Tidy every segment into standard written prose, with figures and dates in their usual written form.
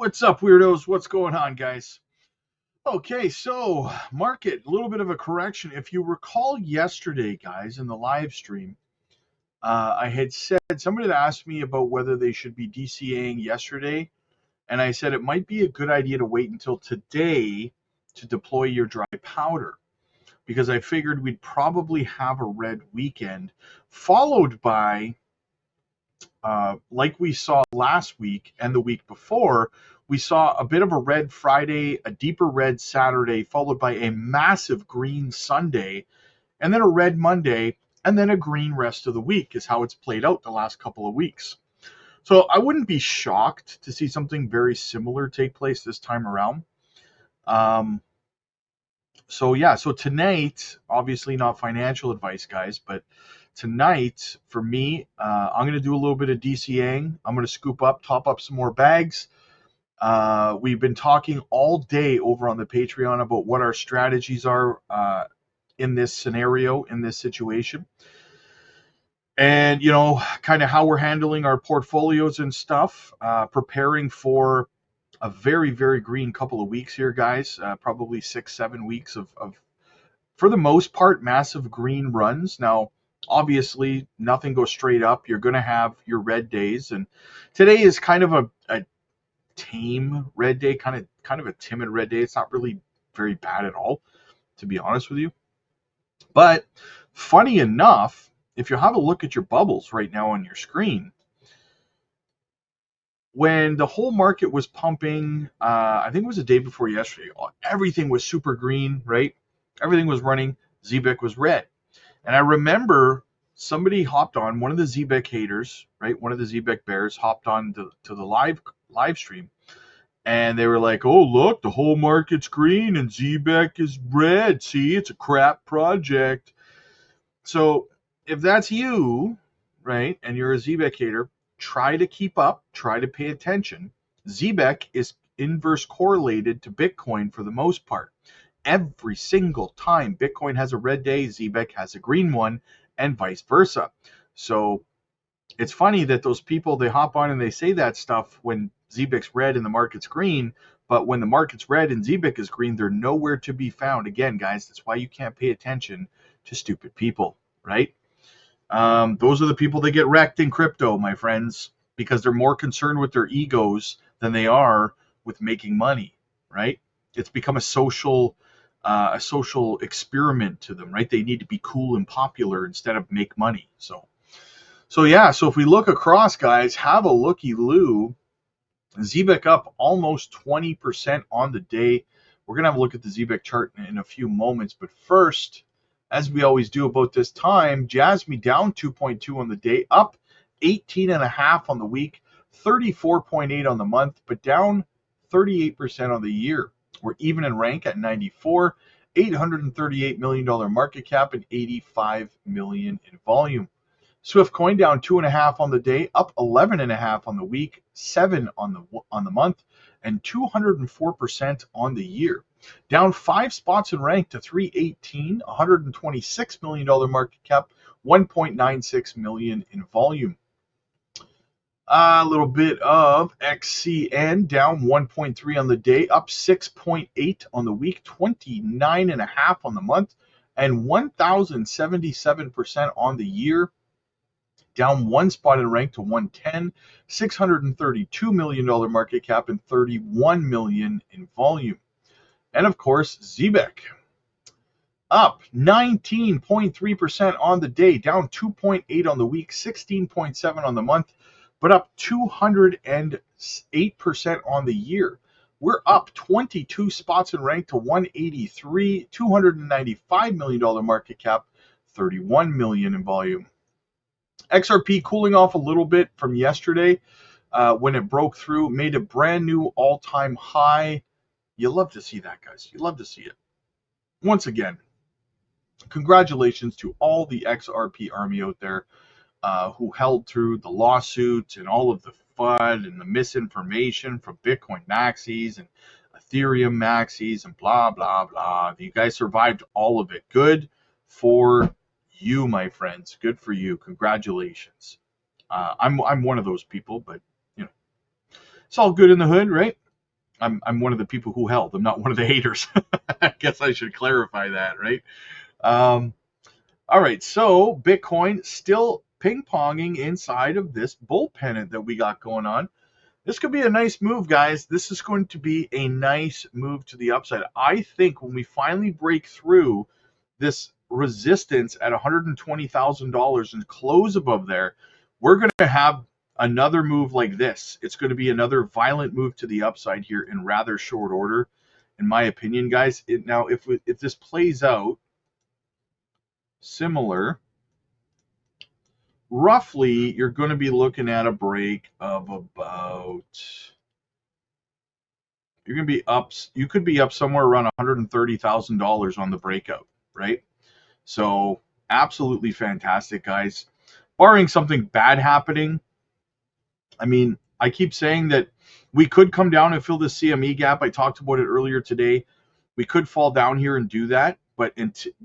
What's up, weirdos? What's going on, guys? Okay, so market, a little bit of a correction. If you recall yesterday, guys, in the live stream, I had said somebody had asked me about whether they should be DCAing yesterday, and I said it might be a good idea to wait until today to deploy your dry powder because I figured we'd probably have a red weekend followed by like we saw last week and the week before, we saw a bit of a red Friday, a deeper red Saturday, followed by a massive green Sunday, and then a red Monday, and then a green rest of the week is how it's played out the last couple of weeks. So I wouldn't be shocked to see something very similar take place this time around. Um, so tonight, obviously not financial advice, guys, but tonight for me, I'm going to do a little bit of DCAing. I'm going to top up some more bags. We've been talking all day over on the Patreon about what our strategies are in this scenario, in this situation, and kind of how we're handling our portfolios and stuff, preparing for a very, very green couple of weeks here, guys. Probably 6-7 weeks of, for the most part, massive green runs. Now, obviously, nothing goes straight up. You're going to have your red days, and today is kind of a tame red day, kind of a timid red day. It's not really very bad at all, to be honest with you. But funny enough, if you have a look at your bubbles right now on your screen, when the whole market was pumping, I think it was the day before yesterday, everything was super green, right? Everything was running. Zebec was red. And I remember somebody hopped on, one of the Zebec haters, right? One of the Zebec bears hopped on to the live stream. And they were like, oh, look, the whole market's green and Zebec is red. See, it's a crap project. So if that's you, right, and you're a Zebec hater, try to keep up, try to pay attention. Zebec is inverse correlated to Bitcoin for the most part. Every single time Bitcoin has a red day, Zebec has a green one, and vice versa. So it's funny that those people, they hop on and they say that stuff when Zebec's red and the market's green, but when the market's red and Zebec is green, they're nowhere to be found. Again, guys, that's why you can't pay attention to stupid people, right? Those are the people that get wrecked in crypto, my friends, because they're more concerned with their egos than they are with making money, right? It's become a social experiment to them, right? They need to be cool and popular instead of make money. So if we look across, guys, have a looky-loo. Zebec up almost 20% on the day. We're going to have a look at the Zebec chart in a few moments. But first, as we always do about this time, Jasmy down 2.2 on the day, up 18.5 on the week, 34.8 on the month, but down 38% on the year. We're even in rank at 94, $838 million market cap, and 85 million in volume. Swift Coin down 2.5 on the day, up 11.5 on the week, 7 on the month, and 204% on the year. Down 5 spots in rank to 318, $126 million market cap, 1.96 million in volume. A little bit of XCN down 1.3 on the day, up 6.8 on the week, 29.5 on the month, and 1,077% on the year. Down 1 spot in rank to 110, $632 million market cap, and 31 million in volume. And of course, Zebec up 19.3% on the day, down 2.8 on the week, 16.7 on the month, but up 208% on the year. We're up 22 spots in rank to 183, $295 million market cap, 31 million in volume. XRP cooling off a little bit from yesterday when it broke through, made a brand new all-time high. You love to see that, guys. You love to see it. Once again, congratulations to all the XRP army out there who held through the lawsuits and all of the FUD and the misinformation from Bitcoin maxis and Ethereum maxis and blah, blah, blah. You guys survived all of it. Good for you, my friends. Good for you. Congratulations. I'm one of those people, but it's all good in the hood, right? I'm one of the people who held. I'm not one of the haters. I guess I should clarify that, right? All right, so Bitcoin still ping-ponging inside of this bull pennant that we got going on. This could be a nice move, guys. This is going to be a nice move to the upside. I think when we finally break through this resistance at $120,000 and close above there, we're going to have another move like this. It's going to be another violent move to the upside here in rather short order, in my opinion, guys. Now, if this plays out similar, roughly, you're going to be looking at a break of about, you're going to be up, you could be up somewhere around $130,000 on the breakout, right? So absolutely fantastic, guys. Barring something bad happening, I mean, I keep saying that we could come down and fill the CME gap. I talked about it earlier today. We could fall down here and do that, but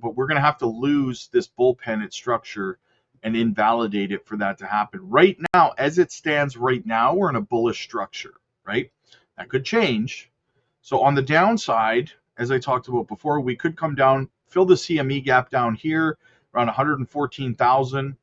we're going to have to lose this bull pennant structure and invalidate it for that to happen. Right now, as it stands right now, we're in a bullish structure, right? That could change. So on the downside, as I talked about before, we could come down, fill the CME gap down here around 114,000.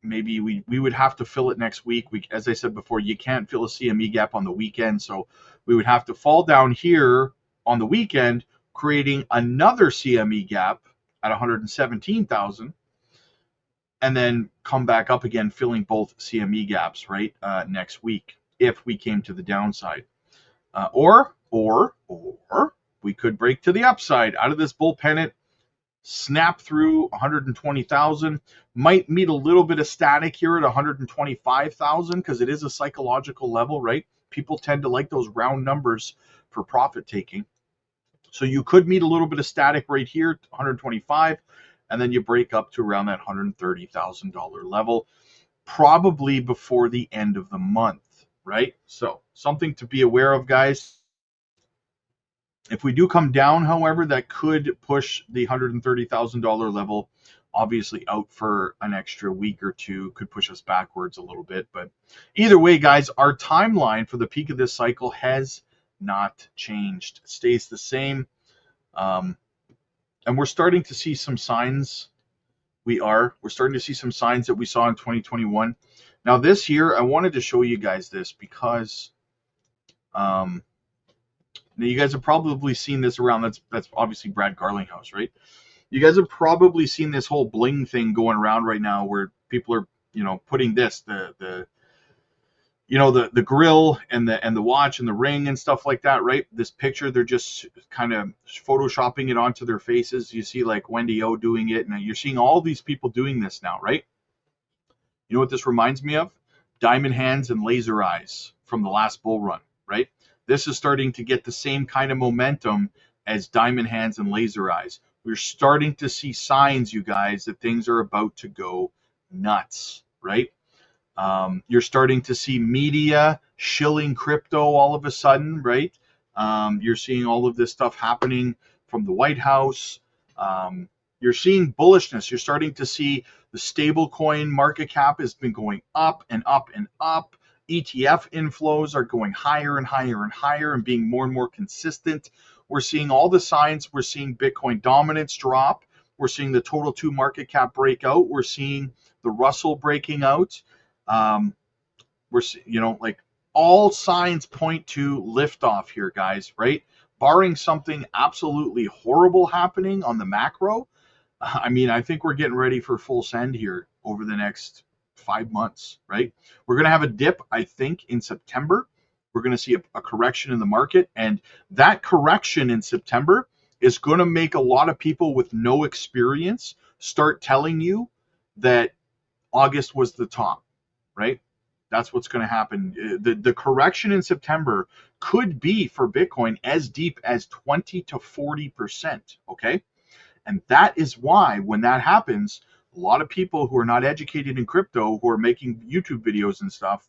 Maybe we would have to fill it next week. As I said before, you can't fill a CME gap on the weekend, so we would have to fall down here on the weekend, creating another CME gap at 117,000, and then come back up again, filling both CME gaps right next week if we came to the downside, or we could break to the upside out of this bull pennant. Snap through 120,000, might meet a little bit of static here at 125,000 because it is a psychological level, right? People tend to like those round numbers for profit taking. So you could meet a little bit of static right here, 125, and then you break up to around that $130,000 level, probably before the end of the month, right? So something to be aware of, guys. If we do come down, however, that could push the $130,000 level obviously out for an extra week or two, could push us backwards a little bit. But either way, guys, our timeline for the peak of this cycle has not changed. It stays the same. And we're starting to see some signs. We're starting to see some signs that we saw in 2021. Now this year, I wanted to show you guys this because now, you guys have probably seen this around. That's obviously Brad Garlinghouse, right? You guys have probably seen this whole bling thing going around right now, where people are, putting this the grill and the watch and the ring and stuff like that, right? This picture, they're just kind of photoshopping it onto their faces. You see like Wendy O doing it, and you're seeing all these people doing this now, right? You know what this reminds me of? Diamond hands and laser eyes from the last bull run, right? This is starting to get the same kind of momentum as diamond hands and laser eyes. We're starting to see signs, you guys, that things are about to go nuts, right? You're starting to see media shilling crypto all of a sudden, right? You're seeing all of this stuff happening from the White House. You're seeing bullishness. You're starting to see the stable coin market cap has been going up and up and up. ETF inflows are going higher and higher and higher and being more and more consistent. We're seeing all the signs. We're seeing Bitcoin dominance drop. We're seeing the total 2 market cap break out. We're seeing the Russell breaking out. We're like all signs point to liftoff here, guys, right? Barring something absolutely horrible happening on the macro, I mean, I think we're getting ready for full send here over the next 5 months, right? We're going to have a dip, I think, in September. We're going to see a correction in the market, and that correction in September is going to make a lot of people with no experience start telling you that August was the top, right? That's what's going to happen. The correction in September could be for Bitcoin as deep as 20 to 40%, okay? And that is why when that happens, a lot of people who are not educated in crypto, who are making YouTube videos and stuff,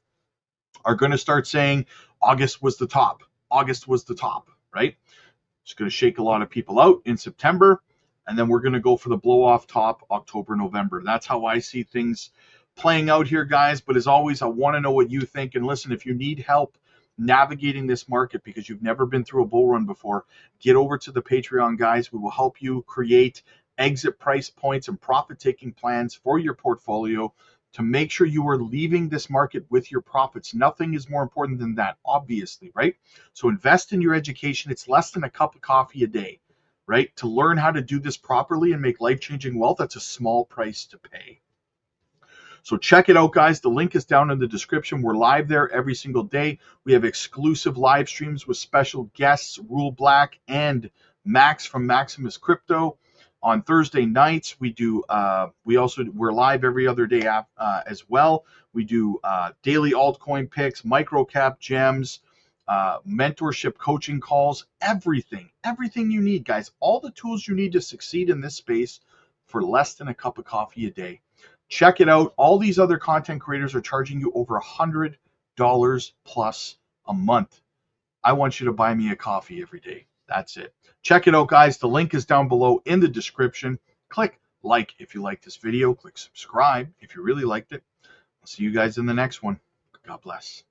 are going to start saying August was the top. August was the top, right? It's going to shake a lot of people out in September, and then we're going to go for the blow-off top October, November. That's how I see things playing out here, guys. But as always, I want to know what you think. And listen, if you need help navigating this market because you've never been through a bull run before, get over to the Patreon, guys. We will help you create exit price points and profit-taking plans for your portfolio to make sure you are leaving this market with your profits. Nothing is more important than that, obviously, right? So invest in your education. It's less than a cup of coffee a day, right? To learn how to do this properly and make life-changing wealth, that's a small price to pay. So check it out, guys. The link is down in the description. We're live there every single day. We have exclusive live streams with special guests, Rule Black and Max from Maximus Crypto. On Thursday nights, we're live every other day as well. We do daily altcoin picks, microcap gems, mentorship coaching calls, everything you need, guys. All the tools you need to succeed in this space for less than a cup of coffee a day. Check it out. All these other content creators are charging you over $100 plus a month. I want you to buy me a coffee every day. That's it. Check it out, guys. The link is down below in the description. Click like if you like this video. Click subscribe if you really liked it. I'll see you guys in the next one. God bless.